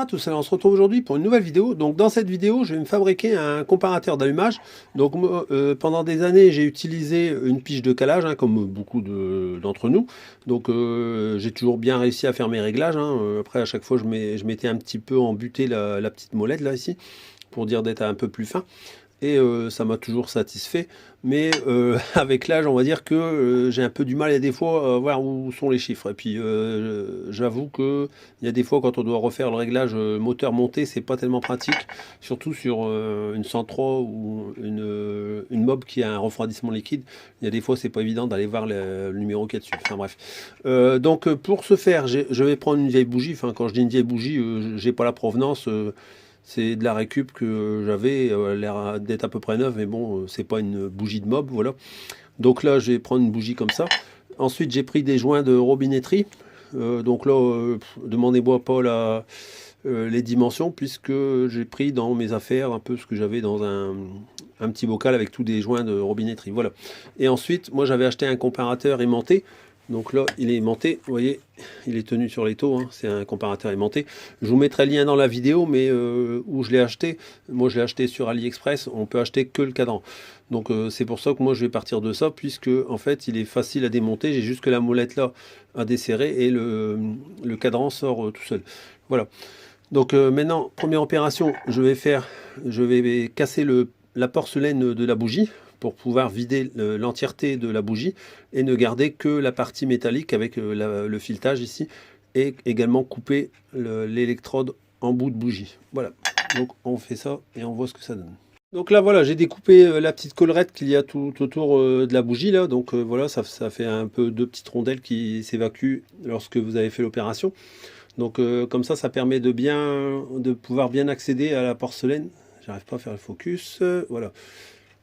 à tous, alors on se retrouve aujourd'hui pour une nouvelle vidéo. Donc dans cette vidéo, je vais me fabriquer un comparateur d'allumage. Donc moi, pendant des années, j'ai utilisé une pige de calage, hein, comme beaucoup d'entre nous. Donc j'ai toujours bien réussi à faire mes réglages, hein. Après, à chaque fois, je mettais un petit peu embuté la petite molette là ici, pour dire d'être un peu plus fin. Et ça m'a toujours satisfait, mais avec l'âge on va dire que j'ai un peu du mal, il y a des fois à voir où sont les chiffres, et puis j'avoue que il y a des fois quand on doit refaire le réglage moteur monté, c'est pas tellement pratique, surtout sur une 103 ou une mob qui a un refroidissement liquide. Il y a des fois c'est pas évident d'aller voir le numéro qui est dessus, enfin bref. Donc pour ce faire, je vais prendre une vieille bougie. Enfin, quand je dis une vieille bougie, j'ai pas la provenance, c'est de la récup que j'avais, l'air d'être à peu près neuve, mais bon, c'est pas une bougie de mob, voilà. Donc là, je vais prendre une bougie comme ça. Ensuite, j'ai pris des joints de robinetterie. Donc là, demandez-moi pas les dimensions, puisque j'ai pris dans mes affaires un peu ce que j'avais dans un petit bocal avec tous des joints de robinetterie, voilà. Et ensuite, moi, j'avais acheté un comparateur aimanté. Donc là, il est aimanté, vous voyez, il est tenu sur l'étau, hein, c'est un comparateur aimanté. Je vous mettrai le lien dans la vidéo, mais où je l'ai acheté, moi je l'ai acheté sur AliExpress, on peut acheter que le cadran. Donc c'est pour ça que moi je vais partir de ça, puisque en fait il est facile à démonter, j'ai juste que la molette là à desserrer et le cadran sort tout seul. Voilà. Donc maintenant, première opération, je vais casser la porcelaine de la bougie, pour pouvoir vider l'entièreté de la bougie et ne garder que la partie métallique avec le filetage ici, et également couper l'électrode en bout de bougie. Voilà, donc on fait ça et on voit ce que ça donne. Donc là voilà, j'ai découpé la petite collerette qu'il y a tout autour de la bougie là, donc voilà, ça fait un peu deux petites rondelles qui s'évacuent lorsque vous avez fait l'opération. Donc comme ça permet de pouvoir bien accéder à la porcelaine. J'arrive pas à faire le focus, voilà.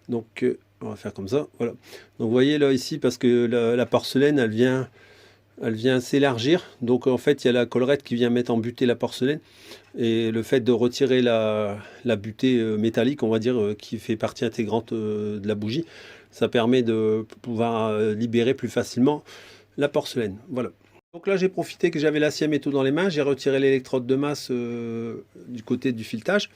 Donc on va faire comme ça, voilà. Donc vous voyez là ici, parce que la porcelaine elle vient s'élargir, donc en fait il y a la collerette qui vient mettre en butée la porcelaine, et le fait de retirer la butée métallique, on va dire, qui fait partie intégrante de la bougie, ça permet de pouvoir libérer plus facilement la porcelaine, voilà. Donc là j'ai profité que j'avais l'acier métaux dans les mains, j'ai retiré l'électrode de masse du côté du filetage,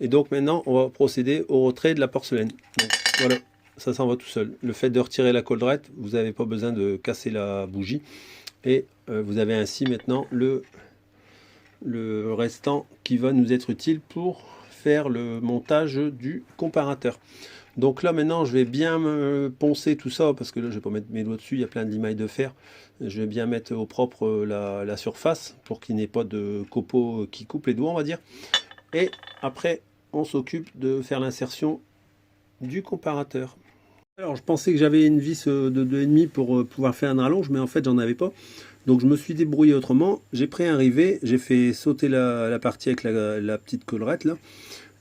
et donc maintenant on va procéder au retrait de la porcelaine. Donc, voilà, ça s'en va tout seul. Le fait de retirer la collerette, vous n'avez pas besoin de casser la bougie, et vous avez ainsi maintenant le restant qui va nous être utile pour faire le montage du comparateur. Donc là maintenant je vais bien me poncer tout ça, parce que là je vais pas mettre mes doigts dessus, il y a plein d'émail de fer. Je vais bien mettre au propre la surface pour qu'il n'y ait pas de copeaux qui coupent les doigts, on va dire. Et après on s'occupe de faire l'insertion du comparateur. Alors je pensais que j'avais une vis de 2,5 pour pouvoir faire un rallonge, mais en fait j'en avais pas. Donc je me suis débrouillé autrement. J'ai pris un rivet, j'ai fait sauter la partie avec la petite collerette là.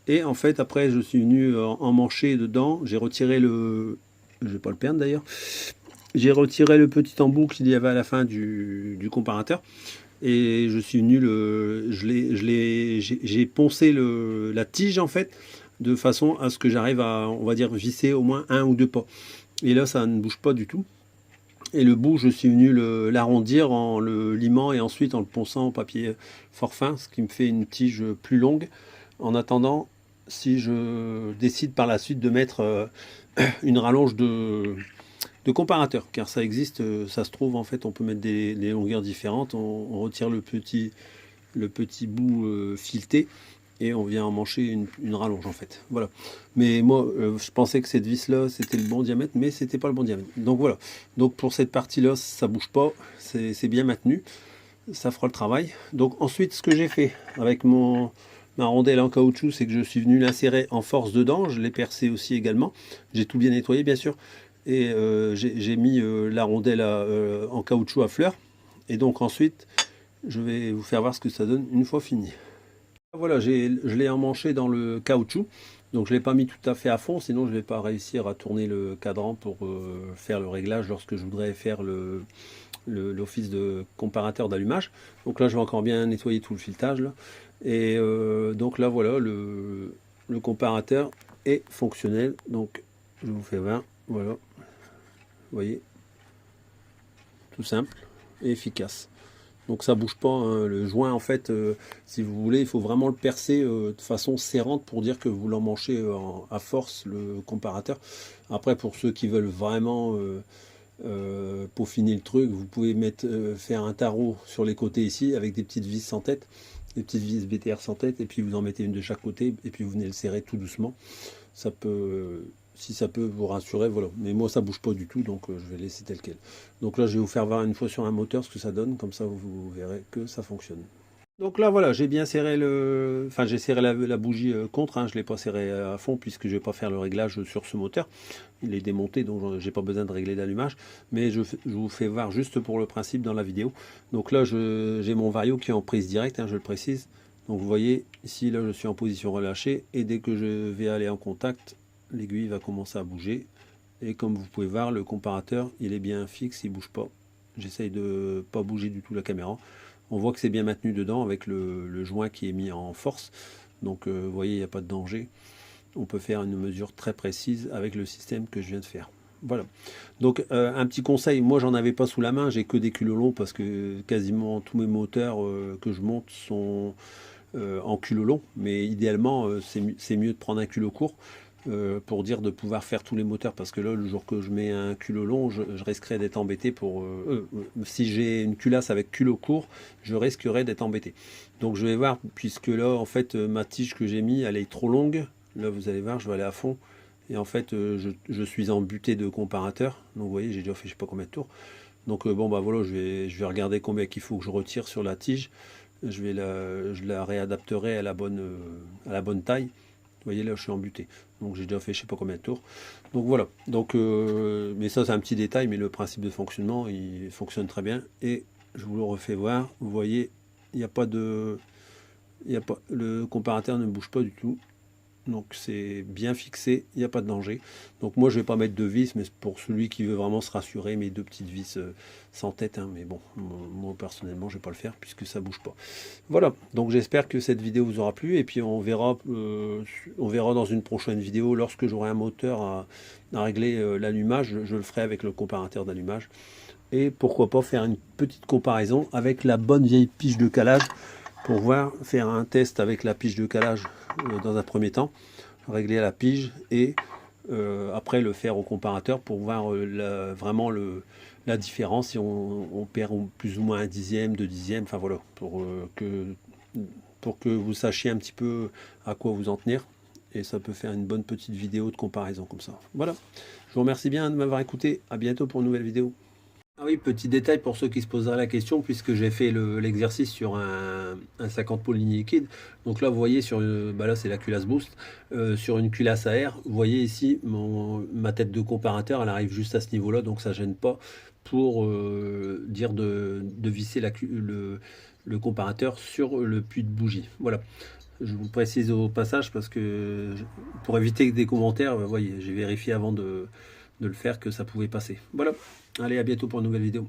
Et en fait après je suis venu emmancher dedans. J'ai retiré je vais pas le perdre d'ailleurs. J'ai retiré le petit embout qu'il y avait à la fin du comparateur. Et je suis venu j'ai poncé la tige en fait, de façon à ce que j'arrive à, on va dire, visser au moins un ou deux pas. Et là ça ne bouge pas du tout. Et le bout, je suis venu l'arrondir en le limant et ensuite en le ponçant au papier fort fin, ce qui me fait une tige plus longue. En attendant, si je décide par la suite de mettre une rallonge de comparateur, car ça existe, ça se trouve, en fait on peut mettre des longueurs différentes, on retire le petit bout fileté et on vient emmancher une rallonge en fait, voilà. Mais moi je pensais que cette vis là c'était le bon diamètre, mais c'était pas le bon diamètre. Donc voilà, donc pour cette partie là ça bouge pas, c'est bien maintenu, ça fera le travail. Donc ensuite ce que j'ai fait avec ma rondelle en caoutchouc, c'est que je suis venu l'insérer en force dedans, je l'ai percé aussi également, j'ai tout bien nettoyé bien sûr, et j'ai mis la rondelle en caoutchouc à fleurs, et donc ensuite je vais vous faire voir ce que ça donne une fois fini. Voilà, je l'ai emmanché dans le caoutchouc, donc je ne l'ai pas mis tout à fait à fond, sinon je ne vais pas réussir à tourner le cadran pour faire le réglage lorsque je voudrais faire l'office de comparateur d'allumage. Donc là je vais encore bien nettoyer tout le filetage là. Et donc là voilà, le comparateur est fonctionnel, donc je vous fais voir, voilà, vous voyez, tout simple et efficace. Donc ça bouge pas, hein. Le joint en fait, si vous voulez, il faut vraiment le percer de façon serrante pour dire que vous l'emmanchez à force le comparateur. Après, pour ceux qui veulent vraiment peaufiner le truc, vous pouvez mettre, faire un tarot sur les côtés ici avec des petites vis sans tête, des petites vis BTR sans tête, et puis vous en mettez une de chaque côté, et puis vous venez le serrer tout doucement. Ça peut, si ça peut vous rassurer, voilà. Mais moi ça bouge pas du tout, donc je vais laisser tel quel. Donc là je vais vous faire voir une fois sur un moteur ce que ça donne, comme ça vous verrez que ça fonctionne. Donc là voilà, j'ai bien serré j'ai serré la bougie contre, hein, je ne l'ai pas serré à fond puisque je ne vais pas faire le réglage sur ce moteur. Il est démonté, donc j'ai pas besoin de régler d'allumage, mais je vous fais voir juste pour le principe dans la vidéo. Donc là j'ai mon vario qui est en prise directe, hein, je le précise. Donc vous voyez ici, là je suis en position relâchée, et dès que je vais aller en contact, l'aiguille va commencer à bouger. Et comme vous pouvez voir, le comparateur il est bien fixe, il bouge pas. J'essaye de pas bouger du tout la caméra. On voit que c'est bien maintenu dedans avec le joint qui est mis en force. Donc vous voyez, il n'y a pas de danger. On peut faire une mesure très précise avec le système que je viens de faire. Voilà. Donc un petit conseil, moi j'en avais pas sous la main, j'ai que des culots longs parce que quasiment tous mes moteurs que je monte sont en culot long. Mais idéalement, c'est mieux de prendre un culot court. Pour dire de pouvoir faire tous les moteurs, parce que là le jour que je mets un culot long, je risquerais d'être embêté pour si j'ai une culasse avec culot court, je risquerais d'être embêté. Donc je vais voir, puisque là en fait ma tige que j'ai mis elle est trop longue, là vous allez voir je vais aller à fond, et en fait je suis en butée de comparateur, donc vous voyez j'ai déjà fait je sais pas combien de tours. Donc bon bah voilà, je vais regarder combien qu'il faut que je retire sur la tige, je la réadapterai à la bonne taille. Vous voyez là je suis embuté, donc j'ai déjà fait je sais pas combien de tours. Donc voilà, donc mais ça c'est un petit détail, mais le principe de fonctionnement il fonctionne très bien, et je vous le refais voir. Vous voyez, il n'y a pas de, le comparateur ne bouge pas du tout, donc c'est bien fixé, il n'y a pas de danger. Donc moi je vais pas mettre de vis, mais pour celui qui veut vraiment se rassurer, mes deux petites vis sans tête, hein. Mais bon, moi personnellement je vais pas le faire puisque ça bouge pas. Voilà, donc j'espère que cette vidéo vous aura plu, et puis on verra dans une prochaine vidéo, lorsque j'aurai un moteur à régler l'allumage, je le ferai avec le comparateur d'allumage. Et pourquoi pas faire une petite comparaison avec la bonne vieille pige de calage, pour voir, faire un test avec la pige de calage dans un premier temps, régler à la pige, et après le faire au comparateur pour voir vraiment la différence, si on perd plus ou moins un dixième, 2 dixièmes, enfin voilà, pour que vous sachiez un petit peu à quoi vous en tenir, et ça peut faire une bonne petite vidéo de comparaison comme ça. Voilà, je vous remercie bien de m'avoir écouté, à bientôt pour une nouvelle vidéo. Ah oui, petit détail pour ceux qui se poseraient la question, puisque j'ai fait l'exercice sur un 50 poules ligne liquide. Donc là, vous voyez, là c'est la culasse boost. Sur une culasse à air, vous voyez ici, ma tête de comparateur, elle arrive juste à ce niveau-là, donc ça gêne pas pour dire de visser le comparateur sur le puits de bougie. Voilà. Je vous précise au passage, parce que pour éviter des commentaires, vous voyez, j'ai vérifié avant de le faire que ça pouvait passer. Voilà. Allez, à bientôt pour une nouvelle vidéo.